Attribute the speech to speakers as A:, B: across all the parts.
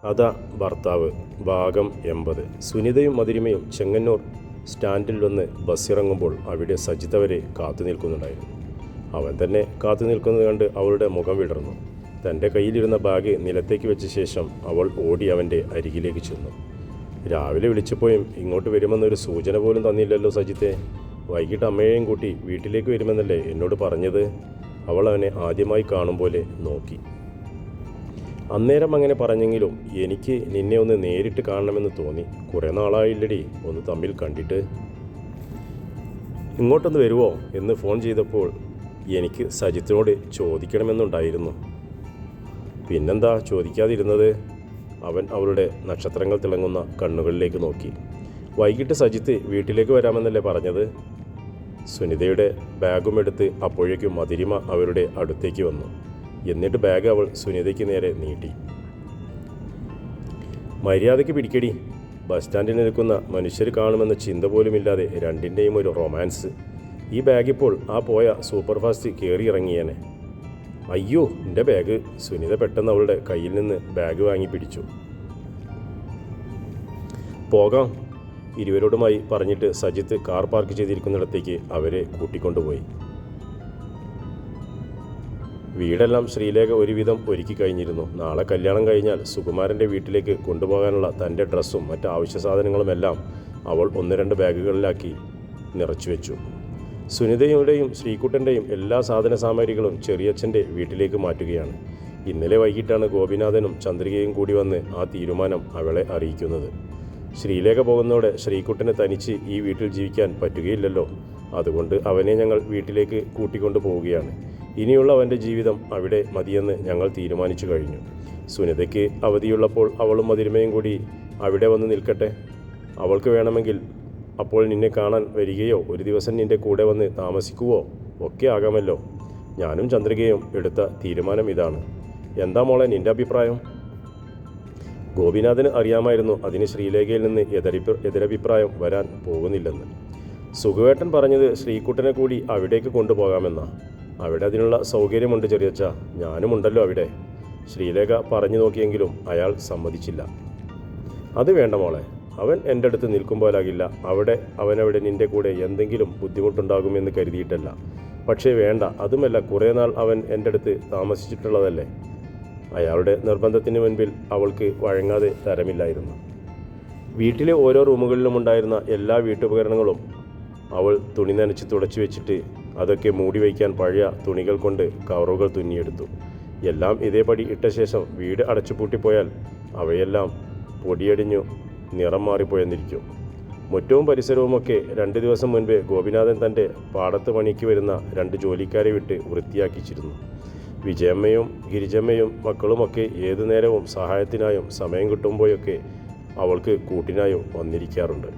A: അതാ ഭർത്താവ് ഭാഗം 80. സുനിതയും മധുരിമയും ചെങ്ങന്നൂർ സ്റ്റാൻഡിൽ വന്ന് ബസ്സിറങ്ങുമ്പോൾ അവിടെ സജിത് അവരെ കാത്തു നിൽക്കുന്നുണ്ടായിരുന്നു. അവൻ തന്നെ കാത്തു നിൽക്കുന്നത് കണ്ട് അവളുടെ മുഖം വിടർന്നു. തൻ്റെ കയ്യിലിരുന്ന ബാഗ് നിലത്തേക്ക് വെച്ച ശേഷം അവൾ ഓടി അവൻ്റെ അരികിലേക്ക് ചെന്നു. രാവിലെ വിളിച്ചപ്പോഴും ഇങ്ങോട്ട് വരുമെന്നൊരു സൂചന പോലും തന്നില്ലല്ലോ സജിത്തെ. വൈകിട്ട് അമ്മയെയും കൂട്ടി വീട്ടിലേക്ക് വരുമെന്നല്ലേ എന്നോട് പറഞ്ഞത്? അവൾ അവനെ ആദ്യമായി കാണും പോലെ നോക്കി. അന്നേരം അങ്ങനെ പറഞ്ഞെങ്കിലും എനിക്ക് നിന്നെ ഒന്ന് നേരിട്ട് കാണണമെന്ന് തോന്നി. കുറേ നാളായില്ലടി ഒന്ന് തമ്മിൽ കണ്ടിട്ട്. ഇങ്ങോട്ടൊന്ന് വരുമോ എന്ന് ഫോൺ ചെയ്തപ്പോൾ എനിക്ക് സജിത്തിനോട് ചോദിക്കണമെന്നുണ്ടായിരുന്നു. പിന്നെന്താ ചോദിക്കാതിരുന്നത്? അവൻ അവളുടെ നക്ഷത്രങ്ങൾ തിളങ്ങുന്ന കണ്ണുകളിലേക്ക് നോക്കി. വൈകിട്ട് സജിത്ത് വീട്ടിലേക്ക് വരാമെന്നല്ലേ പറഞ്ഞത്? സുനിതയുടെ ബാഗും എടുത്ത് അപ്പോഴേക്കും മധുരിമ അവരുടെ അടുത്തേക്ക് വന്നു. എന്നിട്ട് ബാഗ് അവൾ സുനിതയ്ക്ക് നേരെ നീട്ടി. മര്യാദയ്ക്ക് പിടിക്കടി. ബസ് സ്റ്റാൻഡിൽ നിൽക്കുന്ന മനുഷ്യർ കാണുമെന്ന ചിന്ത പോലുമില്ലാതെ രണ്ടിൻ്റെയും ഒരു റൊമാൻസ്. ഈ ബാഗിപ്പോൾ ആ പോയ സൂപ്പർ ഫാസ്റ്റ് കയറിയിറങ്ങിയേനെ. അയ്യോ എൻ്റെ ബാഗ്. സുനിത പെട്ടെന്ന് അവളുടെ കയ്യിൽ നിന്ന് ബാഗ് വാങ്ങി പിടിച്ചു. പോകാം ഇരുവരോടുമായി പറഞ്ഞിട്ട് സജിത്ത് കാർ പാർക്ക് ചെയ്തിരിക്കുന്നിടത്തേക്ക് അവരെ കൂട്ടിക്കൊണ്ടുപോയി. വീടെല്ലാം ശ്രീലേഖ ഒരുവിധം ഒരുക്കി കഴിഞ്ഞിരുന്നു. നാളെ കല്യാണം കഴിഞ്ഞാൽ സുകുമാരൻ്റെ വീട്ടിലേക്ക് കൊണ്ടുപോകാനുള്ള തൻ്റെ ഡ്രസ്സും മറ്റ് ആവശ്യ സാധനങ്ങളുമെല്ലാം അവൾ 1-2 ബാഗുകളിലാക്കി നിറച്ചു വെച്ചു. സുനിതയുടെയും ശ്രീകുട്ടൻ്റെയും എല്ലാ സാധന സാമഗ്രികളും ചെറിയച്ഛൻ്റെ വീട്ടിലേക്ക് മാറ്റുകയാണ്. ഇന്നലെ വൈകിട്ടാണ് ഗോപിനാഥനും ചന്ദ്രികയും കൂടി വന്ന് ആ തീരുമാനം അവളെ അറിയിക്കുന്നത്. ശ്രീലേഖ പോകുന്നതോടെ ശ്രീകുട്ടന് തനിച്ച് ഈ വീട്ടിൽ ജീവിക്കാൻ പറ്റുകയില്ലല്ലോ. അതുകൊണ്ട് അവനെ ഞങ്ങൾ വീട്ടിലേക്ക് കൂട്ടിക്കൊണ്ടു പോവുകയാണ്. ഇനിയുള്ള അവൻ്റെ ജീവിതം അവിടെ മതിയെന്ന് ഞങ്ങൾ തീരുമാനിച്ചു കഴിഞ്ഞു. സുനിതയ്ക്ക് അവധിയുള്ളപ്പോൾ അവളും മധുരിമയും കൂടി അവിടെ വന്ന് നിൽക്കട്ടെ. അവൾക്ക് വേണമെങ്കിൽ അപ്പോൾ നിന്നെ കാണാൻ വരികയോ ഒരു ദിവസം നിൻ്റെ കൂടെ വന്ന് താമസിക്കുവോ ഒക്കെ ആകാമല്ലോ. ഞാനും ചന്ദ്രികയും എടുത്ത തീരുമാനം ഇതാണ്. എന്താ മോളെ നിൻ്റെ അഭിപ്രായം? ഗോപിനാഥന് അറിയാമായിരുന്നു അതിന് ശ്രീലേഖയിൽ നിന്ന് എതിരഭിപ്രായം വരാൻ പോകുന്നില്ലെന്ന്. സുഖുവേട്ടൻ പറഞ്ഞത് ശ്രീകുട്ടനെ കൂടി അവിടേക്ക് കൊണ്ടുപോകാമെന്നാ. അവിടെ അതിനുള്ള സൗകര്യമുണ്ട് ചെറിയച്ഛ. ഞാനുമുണ്ടല്ലോ അവിടെ. ശ്രീലേഖ പറഞ്ഞു നോക്കിയെങ്കിലും അയാൾ സമ്മതിച്ചില്ല. അത് വേണ്ട മോളെ. അവൻ എൻ്റെ അടുത്ത് നിൽക്കുമ്പോഴാകില്ല. അവനവിടെ നിൻ്റെ കൂടെ എന്തെങ്കിലും ബുദ്ധിമുട്ടുണ്ടാകുമെന്ന് കരുതിയിട്ടല്ല. പക്ഷേ വേണ്ട. അതുമല്ല, കുറേ നാൾ അവൻ എൻ്റെ അടുത്ത് താമസിച്ചിട്ടുള്ളതല്ലേ. അയാളുടെ നിർബന്ധത്തിന് മുൻപിൽ അവൾക്ക് വഴങ്ങാതെ തരമില്ലായിരുന്നു. വീട്ടിലെ ഓരോ റൂമുകളിലും ഉണ്ടായിരുന്ന എല്ലാ വീട്ടുപകരണങ്ങളും അവൾ തുണി നനച്ച് തുടച്ചു വെച്ചിട്ട് അതൊക്കെ മൂടി വയ്ക്കാൻ പഴയ തുണികൾ കൊണ്ട് കവറുകൾ തുന്നിയെടുത്തു. എല്ലാം ഇതേപടി ഇട്ട ശേഷം വീട് അടച്ചുപൂട്ടിപ്പോയാൽ അവയെല്ലാം പൊടിയടിഞ്ഞു നിറം മാറിപ്പോയെന്നിരിക്കും. മുറ്റവും പരിസരവുമൊക്കെ 2 ദിവസം മുൻപേ ഗോപിനാഥൻ തൻ്റെ പാടത്ത് പണിക്ക് വരുന്ന 2 ജോലിക്കാരെ വിട്ട് വൃത്തിയാക്കിച്ചിരുന്നു. വിജയമ്മയും ഗിരിജമ്മയും മക്കളുമൊക്കെ ഏതു നേരവും സഹായത്തിനായും സമയം കിട്ടുമ്പോഴൊക്കെ അവൾക്ക് കൂട്ടിനായും വന്നിരിക്കാറുണ്ട്.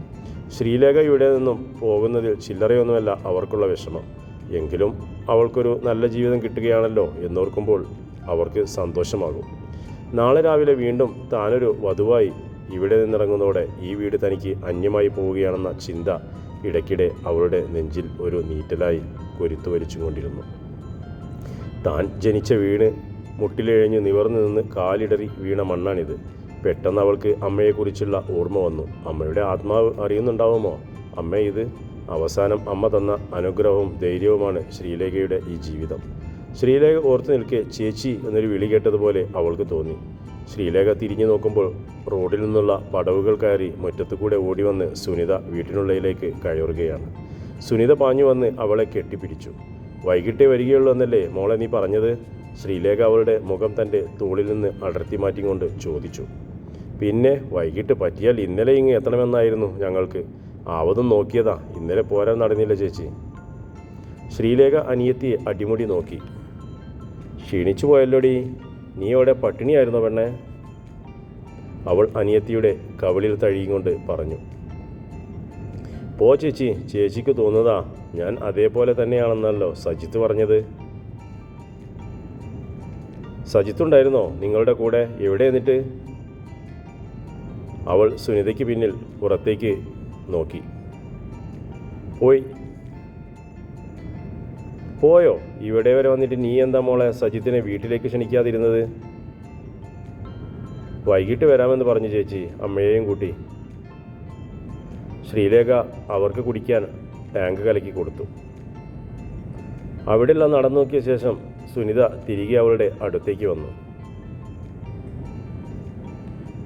A: ശ്രീലേഖ ഇവിടെ നിന്നും പോകുന്നതിൽ ചില്ലറയൊന്നുമല്ല അവർക്കുള്ള വിഷമം. എങ്കിലും അവൾക്കൊരു നല്ല ജീവിതം കിട്ടുകയാണല്ലോ എന്നോർക്കുമ്പോൾ അവർക്ക് സന്തോഷമാകും. നാളെ രാവിലെ വീണ്ടും താനൊരു വധുവായി ഇവിടെ നിന്നിറങ്ങുന്നതോടെ ഈ വീട് തനിക്ക് അന്യമായി പോവുകയാണെന്ന ചിന്ത ഇടയ്ക്കിടെ അവളുടെ നെഞ്ചിൽ ഒരു നീറ്റലായി കൊരുത്തു വലിച്ചുകൊണ്ടിരുന്നു. താൻ ജനിച്ച വീണ് മുട്ടിലിഴഞ്ഞ് നിവർന്നു നിന്ന് കാലിടറി വീണ മണ്ണാണിത്. പെട്ടെന്ന് അവൾക്ക് അമ്മയെക്കുറിച്ചുള്ള ഓർമ്മ വന്നു. അമ്മയുടെ ആത്മാവ് അറിയുന്നുണ്ടാവുമോ അമ്മ ഇത്? അവസാനം അമ്മ തന്ന അനുഗ്രഹവും ധൈര്യവുമാണ് ശ്രീലേഖയുടെ ഈ ജീവിതം. ശ്രീലേഖ ഓർത്തു നിൽക്കെ ചേച്ചി എന്നൊരു വിളി കേട്ടതുപോലെ അവൾക്ക് തോന്നി. ശ്രീലേഖ തിരിഞ്ഞു നോക്കുമ്പോൾ റോഡിൽ നിന്നുള്ള പടവുകൾ കയറി മുറ്റത്തു കൂടെ ഓടിവന്ന് സുനിത വീട്ടിനുള്ളിലേക്ക് കയറുകയാണ്. സുനിത പാഞ്ഞു വന്ന് അവളെ കെട്ടിപ്പിടിച്ചു. വൈകിട്ടേ വരികയുള്ളൂ എന്നല്ലേ മോളെ നീ പറഞ്ഞത്? ശ്രീലേഖ അവളുടെ മുഖം തൻ്റെ തോളിൽ നിന്ന് അടർത്തി മാറ്റിക്കൊണ്ട് ചോദിച്ചു. പിന്നെ വൈകിട്ട് പറ്റിയാൽ ഇന്നലെ ഇങ്ങ് എത്തണമെന്നായിരുന്നു ഞങ്ങൾക്ക്. ആവതും നോക്കിയതാ. ഇന്നലെ പോരാൻ നടന്നില്ല ചേച്ചി. ശ്രീലേഖ അനിയത്തിയെ അടിമുടി നോക്കി. ക്ഷീണിച്ചു പോയല്ലോടി. നീ അവിടെ പട്ടിണിയായിരുന്നോ പെണ്ണെ? അവൾ അനിയത്തിയുടെ കവിളിൽ തഴിയുകൊണ്ട് പറഞ്ഞു. പോ ചേച്ചി, ചേച്ചിക്ക് തോന്നുന്നതാ. ഞാൻ അതേപോലെ തന്നെയാണെന്നല്ലോ സജിത്ത് പറഞ്ഞത്. സജിത്തുണ്ടായിരുന്നോ നിങ്ങളുടെ കൂടെ? എവിടെ എന്നിട്ട്? അവൾ സുനിതയ്ക്ക് പിന്നിൽ പുറത്തേക്ക് നോക്കി. പോയോ? ഇവിടെ വരെ വന്നിട്ട് നീ എന്താ മോളെ സജിത്തിനെ വീട്ടിലേക്ക് ക്ഷണിക്കാതിരുന്നത്? വൈകിട്ട് വരാമെന്ന് പറഞ്ഞു ചേച്ചി അമ്മയെയും കൂട്ടി. ശ്രീലേഖ അവർക്ക് കുടിക്കാൻ ടാങ്ക് കലക്കി കൊടുത്തു. അവിടെയെല്ലാം നടന്നു നോക്കിയ ശേഷം സുനിത തിരികെ അവളുടെ അടുത്തേക്ക് വന്നു.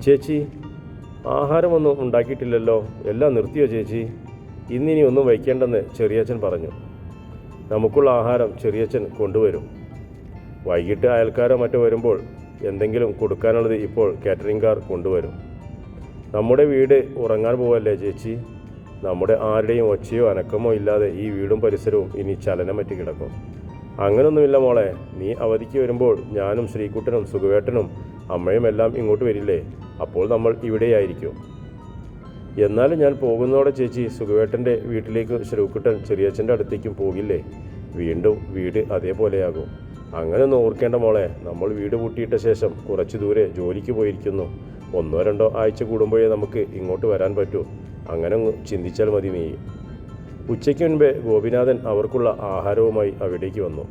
A: ചേച്ചി, ആഹാരമൊന്നും ഉണ്ടാക്കിയിട്ടില്ലല്ലോ, എല്ലാം നിർത്തിയോ ചേച്ചി? ഇന്നിനി ഒന്നും വയ്ക്കേണ്ടെന്ന് ചെറിയച്ഛൻ പറഞ്ഞു. നമുക്കുള്ള ആഹാരം ചെറിയച്ഛൻ കൊണ്ടുവരും. വൈകിട്ട് അയൽക്കാരോ മറ്റോ വരുമ്പോൾ എന്തെങ്കിലും കൊടുക്കാനുള്ളത് ഇപ്പോൾ കാറ്ററിംഗുകാർ കൊണ്ടുവരും. നമ്മുടെ വീട് ഉറങ്ങാൻ പോവല്ലേ ചേച്ചി? നമ്മുടെ ആരുടെയും ഒച്ചയോ അനക്കമോ ഇല്ലാതെ ഈ വീടും പരിസരവും ഇനി ചലനമറ്റ് കിടക്കും. അങ്ങനൊന്നുമില്ല മോളെ, നീ അവധിക്ക് വരുമ്പോൾ ഞാനും ശ്രീകുട്ടനും സുഖവേട്ടനും അമ്മയും എല്ലാം ഇങ്ങോട്ട് വരില്ലേ? അപ്പോൾ നമ്മൾ ഇവിടെയായിരിക്കും. എന്നാലും ഞാൻ പോകുന്നതോടെ ചേച്ചി സുഖവേട്ടൻ്റെ വീട്ടിലേക്ക് ശ്രീകുട്ടൻ ചെറിയച്ഛൻ്റെ അടുത്തേക്കും പോകില്ലേ? വീണ്ടും വീട് അതേപോലെയാകും. അങ്ങനെയൊന്നും ഓർക്കേണ്ട മോളെ, നമ്മൾ വീട് പൂട്ടിയിട്ട ശേഷം കുറച്ച് ദൂരെ ജോലിക്ക് പോയിരിക്കുന്നു. 1-2 ആഴ്ച കൂടുമ്പോഴേ നമുക്ക് ഇങ്ങോട്ട് വരാൻ പറ്റൂ. അങ്ങനെ ചിന്തിച്ചാൽ മതി നീ. ഉച്ചയ്ക്ക് മുൻപേ ഗോപിനാഥൻ അവർക്കുള്ള ആഹാരവുമായി അവിടേക്ക് വന്നു.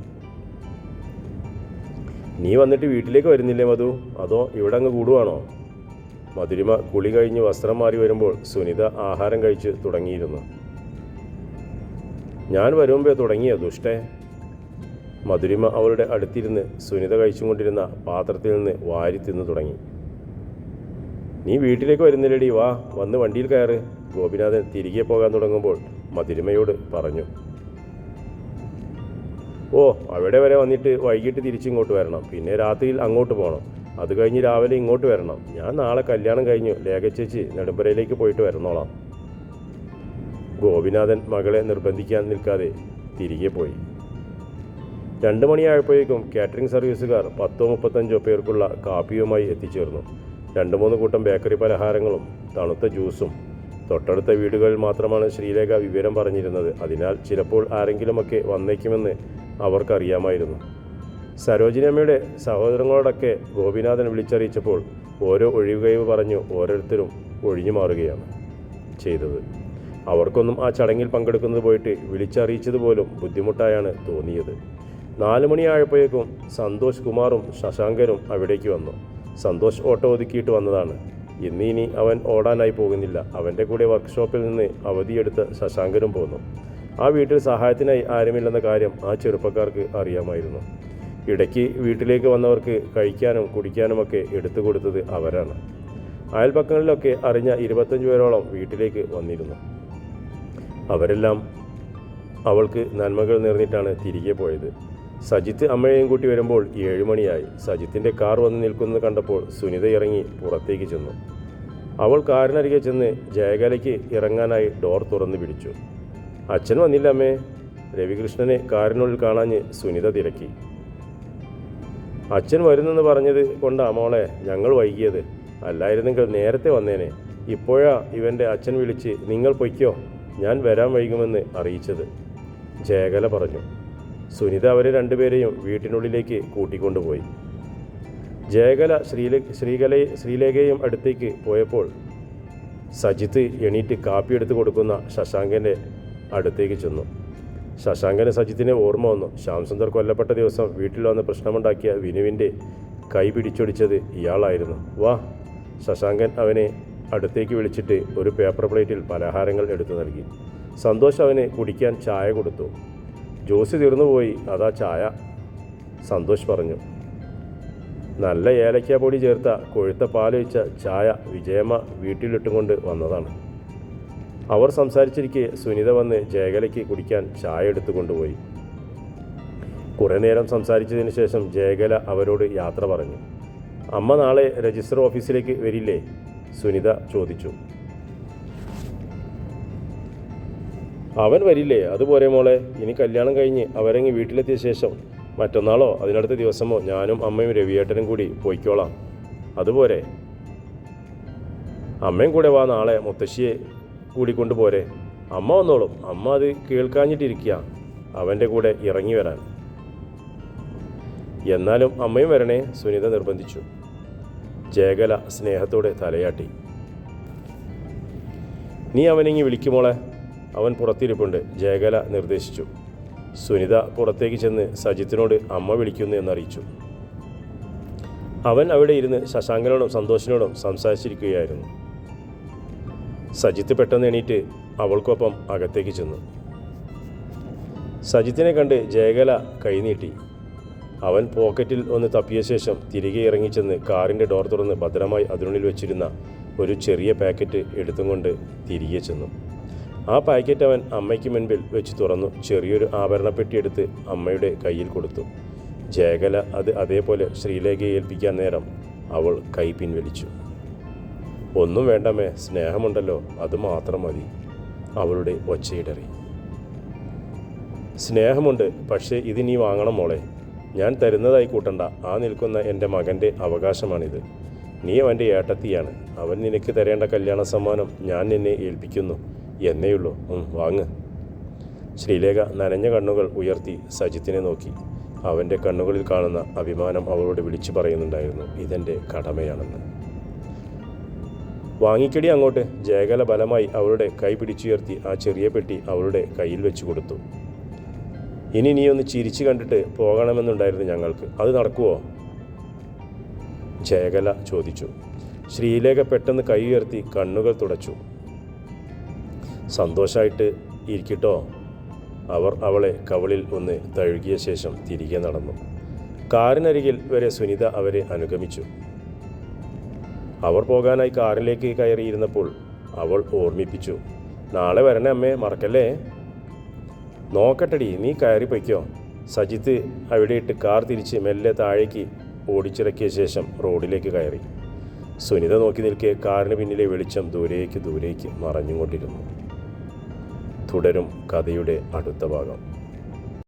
A: നീ വന്നിട്ട് വീട്ടിലേക്ക് വരുന്നില്ലേ മധു? അതോ ഇവിടെ അങ്ങ് കൂടുവാണോ? മധുരിമ കുളി കഴിഞ്ഞ് വസ്ത്രം മാറി വരുമ്പോൾ സുനിത ആഹാരം കഴിച്ച് തുടങ്ങിയിരുന്നു. ഞാൻ വരുമ്പേ തുടങ്ങിയ ദുഷ്ടേ. മധുരിമ അവളുടെ അടുത്തിരുന്ന് സുനിത കഴിച്ചുകൊണ്ടിരുന്ന പാത്രത്തിൽ നിന്ന് വാരി തിന്നു തുടങ്ങി. നീ വീട്ടിലേക്ക് വരുന്നില്ലടി, വാ, വന്ന് വണ്ടിയിൽ കയറ്. ഗോപിനാഥൻ തിരികെ പോകാൻ തുടങ്ങുമ്പോൾ മധുരിമയോട് പറഞ്ഞു. ഓ, അവിടെ വരെ വന്നിട്ട് വൈകിട്ട് തിരിച്ചിങ്ങോട്ട് വരണം, പിന്നെ രാത്രിയിൽ അങ്ങോട്ട് പോകണം, അത് കഴിഞ്ഞ് രാവിലെ ഇങ്ങോട്ട് വരണം. ഞാൻ നാളെ കല്യാണം കഴിഞ്ഞു ലേഖ ചേച്ചി നെടുമ്പരയിലേക്ക് പോയിട്ട് വരണോളാം. ഗോപിനാഥൻ മകളെ നിർബന്ധിക്കാൻ നിൽക്കാതെ തിരികെ പോയി. 2 മണിയായപ്പോഴേക്കും കാറ്ററിംഗ് സർവീസുകാർ 10-35 പേർക്കുള്ള കാപ്പിയുമായി എത്തിച്ചേർന്നു. 2-3 കൂട്ടം ബേക്കറി പലഹാരങ്ങളും തണുത്ത ജ്യൂസും. തൊട്ടടുത്ത വീടുകളിൽ മാത്രമാണ് ശ്രീലേഖ വിവരം പറഞ്ഞിരുന്നത്. അതിനാൽ ചിലപ്പോൾ ആരെങ്കിലുമൊക്കെ വന്നേക്കുമെന്ന് അവർക്കറിയാമായിരുന്നു. സരോജിനിയമ്മയുടെ സഹോദരങ്ങളോടൊക്കെ ഗോപിനാഥൻ വിളിച്ചറിയിച്ചപ്പോൾ ഓരോ ഒഴികഴിവ് പറഞ്ഞു ഓരോരുത്തരും ഒഴിഞ്ഞു മാറുകയാണ് ചെയ്തത്. അവർക്കൊന്നും ആ ചടങ്ങിൽ പങ്കെടുക്കുന്നത് പോയിട്ട് വിളിച്ചറിയിച്ചതുപോലും ബുദ്ധിമുട്ടായാണ് തോന്നിയത്. 4 മണിയായപ്പോഴേക്കും സന്തോഷ് കുമാറും ശശാങ്കനും അവിടേക്ക് വന്നു. സന്തോഷ് ഓട്ടോ ഒതുക്കിയിട്ട് വന്നതാണ്. ഇനി അവൻ ഓടാനായി പോകുന്നില്ല. അവൻ്റെ കൂടെ വർക്ക്ഷോപ്പിൽ നിന്ന് അവധിയെടുത്ത് ശശാങ്കനും പോന്നു. ആ വീട്ടിൽ സഹായത്തിനായി ആരുമില്ലെന്ന കാര്യം ആ ചെറുപ്പക്കാർക്ക് അറിയാമായിരുന്നു. ഇടയ്ക്ക് വീട്ടിലേക്ക് വന്നവർക്ക് കഴിക്കാനും കുടിക്കാനുമൊക്കെ എടുത്തു കൊടുത്തത് അവരാണ്. അയൽപക്കങ്ങളിലൊക്കെ അറിഞ്ഞ 25 പേരോളം വീട്ടിലേക്ക് വന്നിരുന്നു. അവരെല്ലാം അവൾക്ക് നന്മകൾ നേർന്നിട്ടാണ് തിരികെ പോയത്. സജിത്ത് അമ്മയെയും കൂട്ടി വരുമ്പോൾ 7 മണിയായി. സജിത്തിൻ്റെ കാർ വന്ന് നിൽക്കുന്നത് കണ്ടപ്പോൾ സുനിത ഇറങ്ങി പുറത്തേക്ക് ചെന്നു. അവൾ കാറിനരികെ ചെന്ന് ജയകലയ്ക്ക് ഇറങ്ങാനായി ഡോർ തുറന്നു പിടിച്ചു. അച്ഛൻ വന്നില്ല അമ്മേ. രവികൃഷ്ണനെ കാറിനുള്ളിൽ കാണാഞ്ഞ് സുനിത തിരക്കി. അച്ഛൻ വരുന്നെന്ന് പറഞ്ഞത് കൊണ്ടാ മോളെ ഞങ്ങൾ വൈകിയത്, അല്ലായിരുന്നെങ്കിൽ നേരത്തെ വന്നേനെ. ഇപ്പോഴാ ഇവൻ്റെ അച്ഛൻ വിളിച്ച് നിങ്ങൾ പൊയ്ക്കോ, ഞാൻ വരാൻ വൈകുമെന്ന് അറിയിച്ചത്, ജയകല പറഞ്ഞു. സുനിത അവരെ 2 പേരെയും വീട്ടിനുള്ളിലേക്ക് കൂട്ടിക്കൊണ്ടുപോയി. ജയകല ശ്രീലേഖയും അടുത്തേക്ക് പോയപ്പോൾ സജിത്ത് എണീറ്റ് കാപ്പിയെടുത്ത് കൊടുക്കുന്ന ശശാങ്കൻ്റെ അടുത്തേക്ക് ചെന്നു. ശശാങ്കന് സജിത്തിനെ ഓർമ്മ വന്നു. ശ്യാംസുന്ദർ കൊല്ലപ്പെട്ട ദിവസം വീട്ടിൽ വന്ന് പ്രശ്നമുണ്ടാക്കിയ വിനുവിൻ്റെ കൈ പിടിച്ചൊടിച്ചത് ഇയാളായിരുന്നു. വാ. ശശാങ്കൻ അവനെ അടുത്തേക്ക് വിളിച്ചിട്ട് ഒരു പേപ്പർ പ്ലേറ്റിൽ പലഹാരങ്ങൾ എടുത്തു നൽകി. സന്തോഷ് അവന് കുടിക്കാൻ ചായ കൊടുത്തു. ജ്യൂസ് തീർന്നുപോയി, അതാ ചായ, സന്തോഷ് പറഞ്ഞു. നല്ല ഏലക്ക പൊടി ചേർത്ത കൊഴുത്ത പാൽ വെച്ച ചായ വിജയമ്മ വീട്ടിലിട്ടും കൊണ്ട് വന്നതാണ്. അവർ സംസാരിച്ചിരിക്കെ സുനിത വന്ന് ജയകലയ്ക്ക് കുടിക്കാൻ ചായ എടുത്തു കൊണ്ടുപോയി. കുറേ നേരം സംസാരിച്ചതിന് ശേഷം ജയകല അവരോട് യാത്ര പറഞ്ഞു. അമ്മ നാളെ രജിസ്റ്റർ ഓഫീസിലേക്ക് വരില്ലേ? സുനിത ചോദിച്ചു. അവൻ വരില്ലേ? അതുപോലെ മോളെ, ഇനി കല്യാണം കഴിഞ്ഞ് അവരങ്ങ് വീട്ടിലെത്തിയ ശേഷം മറ്റന്നാളോ അതിനടുത്ത ദിവസമോ ഞാനും അമ്മയും രവിയേട്ടനും കൂടി പോയിക്കോളാം. അതുപോലെ. അമ്മയും കൂടെ വാ, നാളെ മുത്തശ്ശിയെ കൂടിക്കൊണ്ട് പോരെ. അമ്മ വന്നോളും. അമ്മ അത് കേൾക്കാഞ്ഞിട്ടിരിക്കുക അവൻ്റെ കൂടെ ഇറങ്ങി വരാൻ. എന്നാലും അമ്മയും വരണേ, സുനിത നിർബന്ധിച്ചു. ജയകല സ്നേഹത്തോടെ തലയാട്ടി. നീ അവനിങ്ങി വിളിക്കുമോളെ, അവൻ പുറത്തിരിപ്പുണ്ട്, ജയകല നിർദ്ദേശിച്ചു. സുനിത പുറത്തേക്ക് ചെന്ന് സജിത്തിനോട് അമ്മ വിളിക്കുന്നു എന്നറിയിച്ചു. അവൻ അവിടെ ഇരുന്ന് ശശാങ്കനോടും സന്തോഷിനോടും സംസാരിച്ചിരിക്കുകയായിരുന്നു. സജിത്ത് പെട്ടെന്ന് എണീറ്റ് അവൾക്കൊപ്പം അകത്തേക്ക് ചെന്നു. സജിത്തിനെ കണ്ട് ജയകല കൈനീട്ടി. അവൻ പോക്കറ്റിൽ ഒന്ന് തപ്പിയ ശേഷം തിരികെ ഇറങ്ങിച്ചെന്ന് കാറിൻ്റെ ഡോർ തുറന്ന് ഭദ്രമായി അതിനുള്ളിൽ വെച്ചിരുന്ന ഒരു ചെറിയ പാക്കറ്റ് എടുത്തും കൊണ്ട് തിരികെ ചെന്നു. ആ പാക്കറ്റ് അവൻ അമ്മയ്ക്ക് മുൻപിൽ വെച്ച് തുറന്നു ചെറിയൊരു ആഭരണപ്പെട്ടി എടുത്ത് അമ്മയുടെ കയ്യിൽ കൊടുത്തു. ജയകല അത് അതേപോലെ ശ്രീലേഖയെ ഏൽപ്പിക്കാൻ നേരം അവൾ കൈ പിൻവലിച്ചു. ഒന്നും വേണ്ടമ്മേ, സ്നേഹമുണ്ടല്ലോ, അത് മാത്രം മതി, അവളുടെ ഒച്ചയിടറി. സ്നേഹമുണ്ട്, പക്ഷേ ഇത് നീ വാങ്ങണം മോളെ. ഞാൻ തരുന്നതായി കൂട്ടണ്ട. ആ നിൽക്കുന്ന എൻ്റെ മകൻ്റെ അവകാശമാണിത്. നീ അവൻ്റെ ഏട്ടത്തിയാണ്. അവൻ നിനക്ക് തരേണ്ട കല്യാണ സമ്മാനം ഞാൻ നിന്നെ ഏൽപ്പിക്കുന്നു എന്നേയുള്ളൂ. വാങ്ങ്. ശ്രീലേഖ നനഞ്ഞ കണ്ണുകൾ ഉയർത്തി സജിത്തിനെ നോക്കി. അവൻ്റെ കണ്ണുകളിൽ കാണുന്ന അഭിമാനം അവളോട് വിളിച്ചു പറയുന്നുണ്ടായിരുന്നു, ഇതെൻ്റെ കടമയാണെന്ന്. വാങ്ങിക്കടി അങ്ങോട്ട്. ജയകല ബലമായി അവളുടെ കൈ പിടിച്ചുയർത്തി ആ ചെറിയ പെട്ടി അവളുടെ കയ്യിൽ വെച്ച് കൊടുത്തു. ഇനി നീ ഒന്ന് ചിരിച്ചു കണ്ടിട്ട് പോകണമെന്നുണ്ടായിരുന്നു ഞങ്ങൾക്ക്. അത് നടക്കുമോ? ജയകല ചോദിച്ചു. ശ്രീലേഖ പെട്ടെന്ന് കൈ ഉയർത്തി കണ്ണുകൾ തുടച്ചു. സന്തോഷമായിട്ട് ഇരിക്കട്ടോ. അവർ അവളെ കവളിൽ ഒന്ന് തഴുകിയ ശേഷം തിരികെ നടന്നു. കാറിനരികിൽ വരെ സുനിത അവരെ അനുഗമിച്ചു. അവർ പോകാനായി കാറിലേക്ക് കയറിയിരുന്നപ്പോൾ അവൾ ഓർമ്മിപ്പിച്ചു, നാളെ വരണേ അമ്മേ, മറക്കല്ലേ. നോക്കട്ടടി, നീ കയറി പൊയ്ക്കോ. സജിത്ത് അവിടെ ഇട്ട് കാർ തിരിച്ച് മെല്ലെ താഴേക്ക് ഓടിച്ചിറക്കിയ ശേഷം റോഡിലേക്ക് കയറി. സുനിത നോക്കി നിൽക്കെ കാറിന് പിന്നിലെ വെളിച്ചം ദൂരേക്ക് മറഞ്ഞുകൊണ്ടിരുന്നു. തുടരും കഥയുടെ അടുത്ത ഭാഗം.